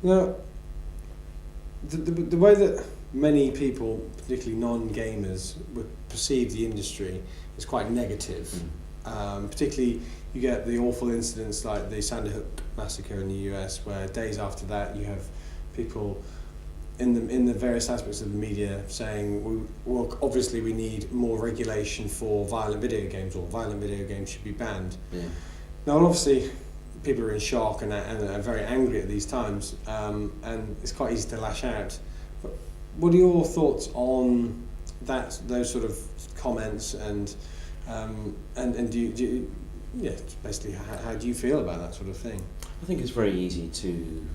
Now, the way that many people, particularly non-gamers, would perceive the industry is quite negative. Particularly, you get the awful incidents like the Sandy Hook massacre in the US, where days after that you have people in the various aspects of the media saying, well, obviously we need more regulation for violent video games, or violent video games should be banned. Yeah. Now, obviously, people are in shock and are very angry at these times, and it's quite easy to lash out. But what are your thoughts on those sort of comments, and do you basically how do you feel about that sort of thing? I think it's very easy to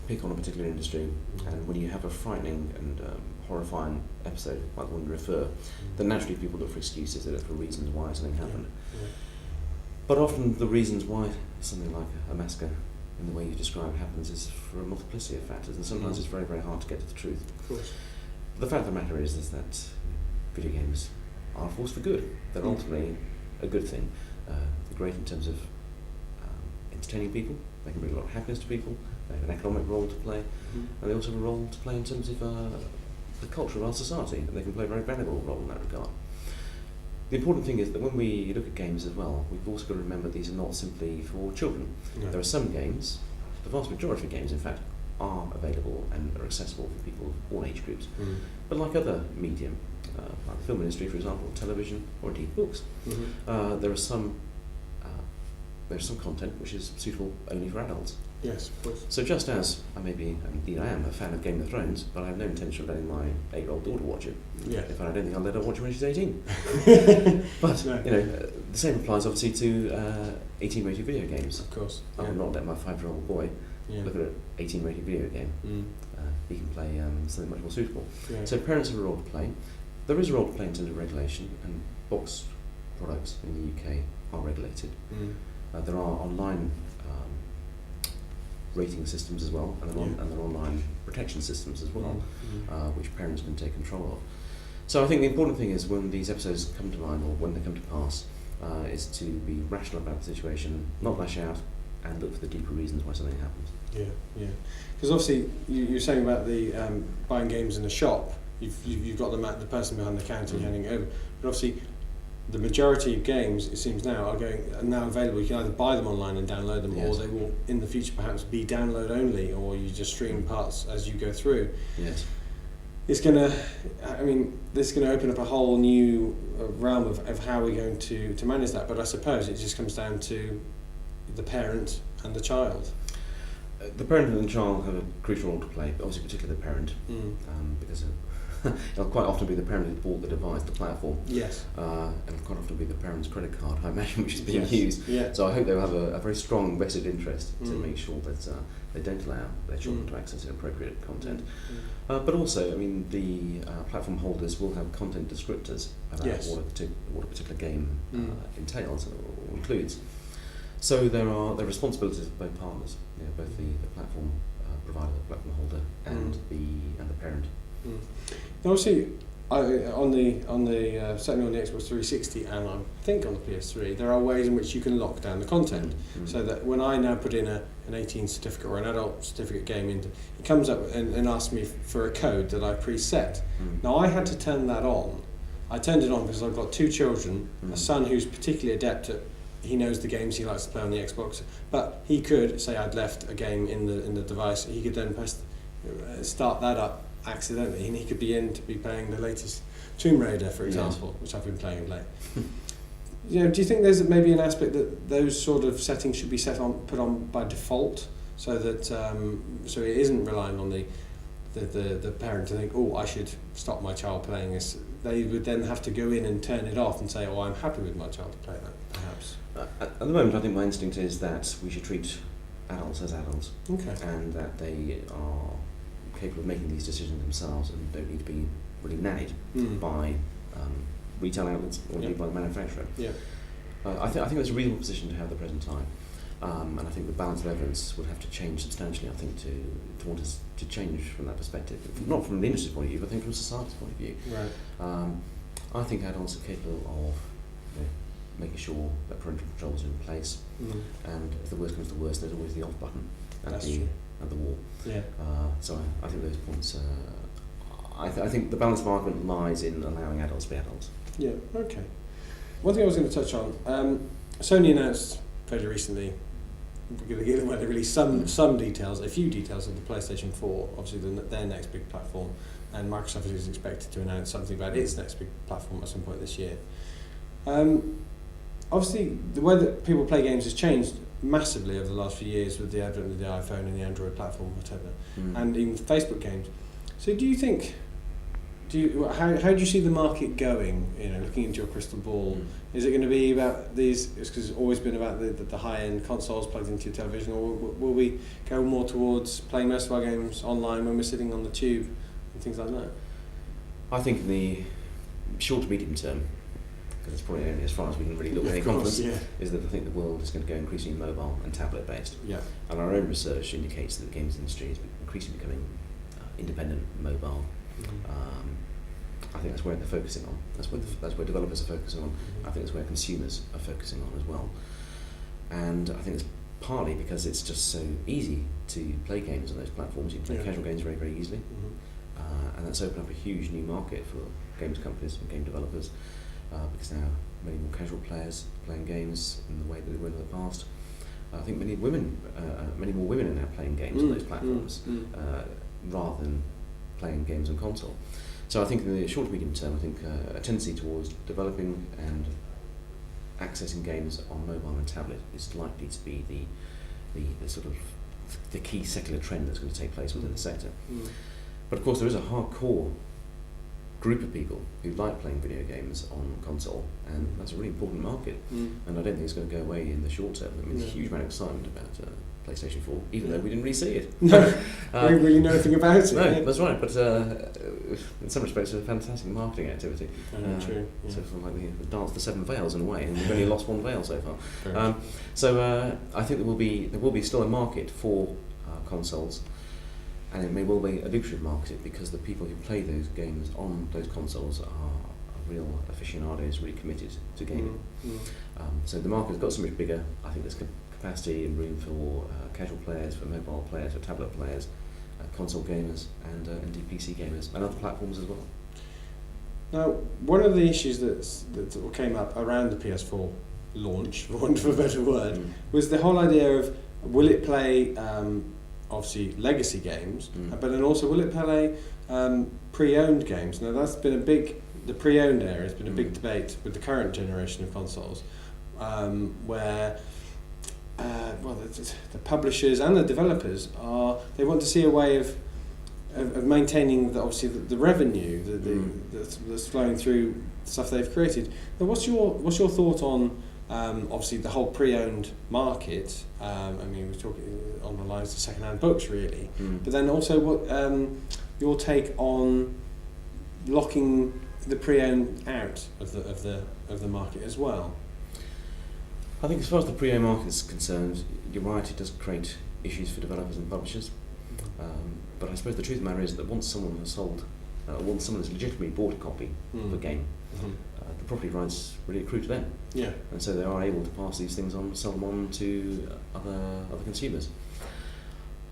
pick on a particular industry, and when you have a frightening and horrifying episode like the one you refer, then naturally people look for excuses, they look for reasons why something happened. Yeah. But often the reasons why something like a massacre in the way you described happens is for a multiplicity of factors, and sometimes it's very, very hard to get to the truth. Of course. The fact of the matter is that video games are a force for good. They're ultimately a good thing. They're great in terms of entertaining people. They can bring a lot of happiness to people. They have an economic role to play, and they also have a role to play in terms of the culture of our society, and they can play a very valuable role in that regard. The important thing is that when we look at games as well, we've also got to remember these are not simply for children. No. There are some games, the vast majority of games in fact, are available and are accessible for people of all age groups. But like other medium, like the film industry for example, television, or indeed books, there's some content which is suitable only for adults. Yes, of course. So just as I am a fan of Game of Thrones, but I have no intention of letting my 8-year-old daughter watch it. Yeah. In fact, I don't think I'll let her watch it when she's 18. But No. the same applies obviously to 18-rated video games. Of course. I will not let my 5-year-old boy look at an 18-rated video game. He can play something much more suitable. Yeah. So parents have a role to play. There is a role to play in terms of regulation, and box products in the UK are regulated. There are online rating systems as well, and there are online protection systems as well, which parents can take control of. So I think the important thing is when these episodes come to mind, or when they come to pass, is to be rational about the situation, not lash out, and look for the deeper reasons why something happens. Yeah. Because obviously you're saying about the buying games in a shop. You've got the person behind the counter handing it over, but obviously the majority of games, it seems now, are now available. You can either buy them online and download them, or they will in the future perhaps be download only, or you just stream parts as you go through. Yes. It's this is going to open up a whole new realm of how we're going to manage that. But I suppose it just comes down to the parent and the child. The parent and the child have a crucial role to play, obviously particularly the parent, because it'll quite often be the parent who bought the device, the platform. Yes. And it'll quite often be the parent's credit card, I imagine, which is being used. Yeah. So I hope they'll have a very strong vested interest to make sure that they don't allow their children to access inappropriate content. But also, the platform holders will have content descriptors about what a particular game entails or includes. So there are responsibilities of both partners, both the platform provider, the platform holder, and the parent. Now, obviously, on the certainly on the Xbox 360 and I think on the PS3, there are ways in which you can lock down the content, so that when I now put in an 18 certificate or an adult certificate game into, it comes up and asks me for a code that I preset. Now I had to turn that on. I turned it on because I've got 2 children, a son who's particularly adept at. He knows the games he likes to play on the Xbox, but he could say I'd left a game in the device. He could then start that up accidentally, and he could be playing the latest Tomb Raider, for example, which I've been playing of late. Do you think there's maybe an aspect that those sort of settings should be put on by default, so that so it isn't relying on the parent to think, oh, I should stop my child playing this? They would then have to go in and turn it off and say, oh, I'm happy with my child to play that, perhaps. At the moment, I think my instinct is that we should treat adults as adults, and that they are capable of making these decisions themselves and don't need to be really nannied by retail outlets or indeed by the manufacturer. I think that's a reasonable position to have at the present time, and I think the balance of evidence would have to change substantially, I think, to want us to change from that perspective. Not from the industry's point of view, but I think from society's point of view. Right. I think adults are capable of making sure that parental controls are in place, and if the worst comes to worst, there's always the off button at at the wall. Yeah. So I think those points. I think the balance of argument lies in allowing adults to be adults. Yeah. Okay. One thing I was going to touch on. Sony announced fairly recently. When they released some details, a few details of the PlayStation 4, obviously their next big platform, and Microsoft is expected to announce something about its next big platform at some point this year. Obviously, the way that people play games has changed massively over the last few years with the advent of the iPhone and the Android platform, whatever, and even Facebook games. So, do you think? How do you see the market going? Looking into your crystal ball, is it going to be about these? Because it's always been about the high-end consoles plugged into your television, or will we go more towards playing most of our games online when we're sitting on the tube and things like that? I think in the short to medium term, because it's probably only as far as we can really look with any confidence, is that I think the world is going to go increasingly mobile and tablet based. Yeah. And our own research indicates that the games industry is increasingly becoming independent, mobile. I think that's where they're focusing on. That's where developers are focusing on. I think that's where consumers are focusing on as well. And I think it's partly because it's just so easy to play games on those platforms. You can play casual games very, very easily. And that's opened up a huge new market for games companies and game developers, because now many more casual players playing games in the way that they were in the past. I think many more women are now playing games on those platforms rather than playing games on console. So I think in the short to medium term, I think a tendency towards developing and accessing games on mobile and tablet is likely to be the sort of the key secular trend that's going to take place within the sector. But of course, there is a hardcore group of people who like playing video games on console, and that's a really important market. And I don't think it's going to go away in the short term. I mean, there's a huge amount of excitement about PlayStation 4, even though we didn't really see it. No, we didn't really know anything about it. No, that's right. But in some respects, it's a fantastic marketing activity. True. Yeah. So it's like the dance the seven veils in a way, and we've only lost one veil so far. So I think there will be still a market for consoles, and it may well be a lucrative market because the people who play those games on those consoles are real aficionados, really committed to gaming. So the market has got so much bigger. I think there's capacity and room for casual players, for mobile players, for tablet players, console gamers, and indeed PC gamers, and other platforms as well. Now, one of the issues that came up around the PS4 launch, for want of a better word, was the whole idea of will it play obviously legacy games, but then also will it play pre-owned games? Now that's been the pre-owned area has been a big debate with the current generation of consoles, where the publishers and the developers they want to see a way of maintaining the revenue that's flowing through stuff they've created. Now, what's your thought on obviously the whole pre-owned market? I mean, we're talking on the lines of second-hand books, really, but then also what your take on locking the pre-owned out of the market as well? I think as far as the pre-owned market is concerned, you're right, it does create issues for developers and publishers. But I suppose the truth of the matter is that once someone has legitimately bought a copy of a game, the property rights really accrue to them. Yeah. And so they are able to pass these things on, sell them on to other consumers.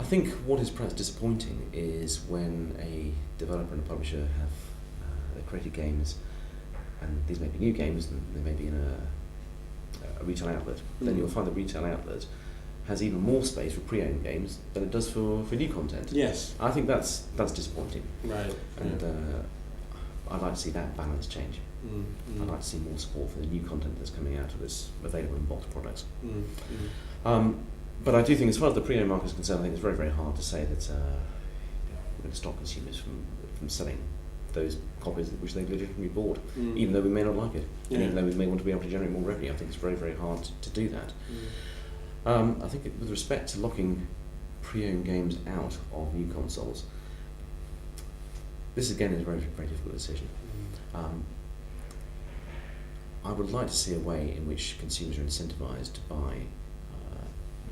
I think what is perhaps disappointing is when a developer and a publisher have created games, and these may be new games, and they may be in a retail outlet, then you'll find the retail outlet has even more space for pre-owned games than it does for new content. Yes. I think that's disappointing. Right. And I'd like to see that balance change. I'd like to see more support for the new content that's coming out of this available in box products. But I do think as far as the pre-owned market is concerned, I think it's very, very hard to say that we're going to stop consumers from selling those copies which they've legitimately bought, even though we may not like it, and even though we may want to be able to generate more revenue. I think it's very, very hard to do that. I think with respect to locking pre-owned games out of new consoles, this again is a very, very difficult decision. I would like to see a way in which consumers are incentivised to buy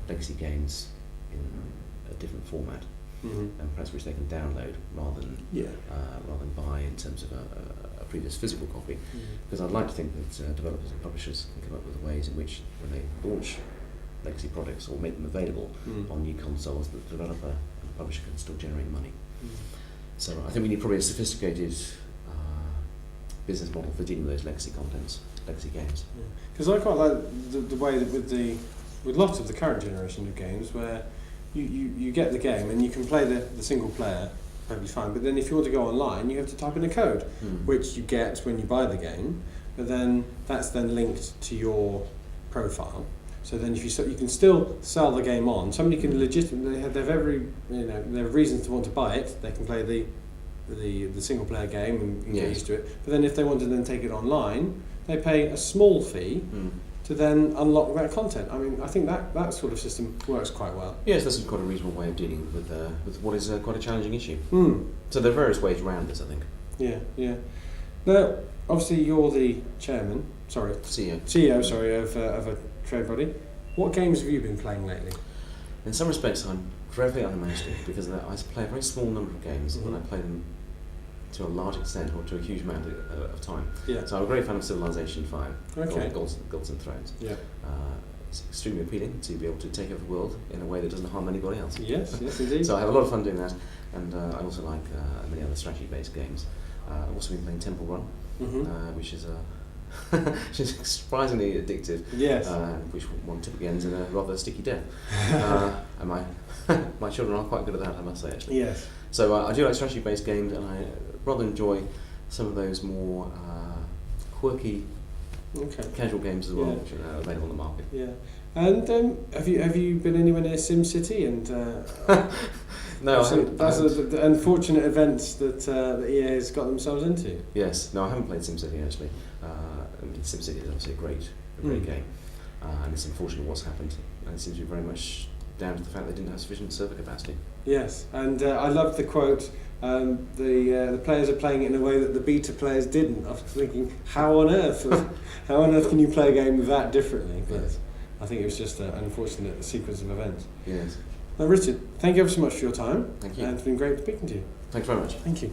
legacy games in a different format, and perhaps which they can download rather than buy in terms of a previous physical copy. Because I'd like to think that developers and publishers can come up with ways in which, when they launch legacy products or make them available on new consoles that the developer and the publisher can still generate money. So I think we need probably a sophisticated business model for dealing with those legacy games. Because I quite like the way that with lots of the current generation of games where you get the game and you can play the single player perfectly fine, but then if you want to go online you have to type in a code which you get when you buy the game, but then that's then linked to your profile. So then if you can still sell the game on, somebody can legitimately they have every they have reasons to want to buy it. They can play the single player game and get used to it. But then if they want to then take it online, they pay a small fee to then unlock that content. I mean, I think that sort of system works quite well. Yes, that's quite a reasonable way of dealing with what is quite a challenging issue. So there are various ways around this, I think. Yeah. Now, obviously, you're the CEO of a trade body. What games have you been playing lately? In some respects, I'm dreadfully unimaginative because I play a very small number of games and I play them to a large extent or to a huge amount of time. Yeah. So I'm a great fan of Civilization 5, Okay. Gods and Thrones. Yeah. It's extremely appealing to be able to take over the world in a way that doesn't harm anybody else. Yes, indeed. So I have a lot of fun doing that, and I also like many other strategy-based games. I've also been playing Temple Run, which is which is surprisingly addictive. Yes. Which one typically ends in a rather sticky death. And my children are quite good at that, I must say, actually. Yes. So I do like strategy-based games, and I rather enjoy some of those more quirky, casual games as well, which are available on the market. Yeah. And have you been anywhere near SimCity? And no, that's the unfortunate events that EA has got themselves into. Yes. No, I haven't played SimCity actually. I mean, SimCity is obviously a great game, and it's unfortunate what's happened, and it seems to be very much down to the fact they didn't have sufficient server capacity. Yes, and I love the quote. The players are playing it in a way that the beta players didn't. I was thinking, how on earth can you play a game that differently? But yes. I think it was just an unfortunate sequence of events. Yes. Now, Richard, thank you ever so much for your time. Thank you. And it's been great speaking to you. Thanks very much. Thank you.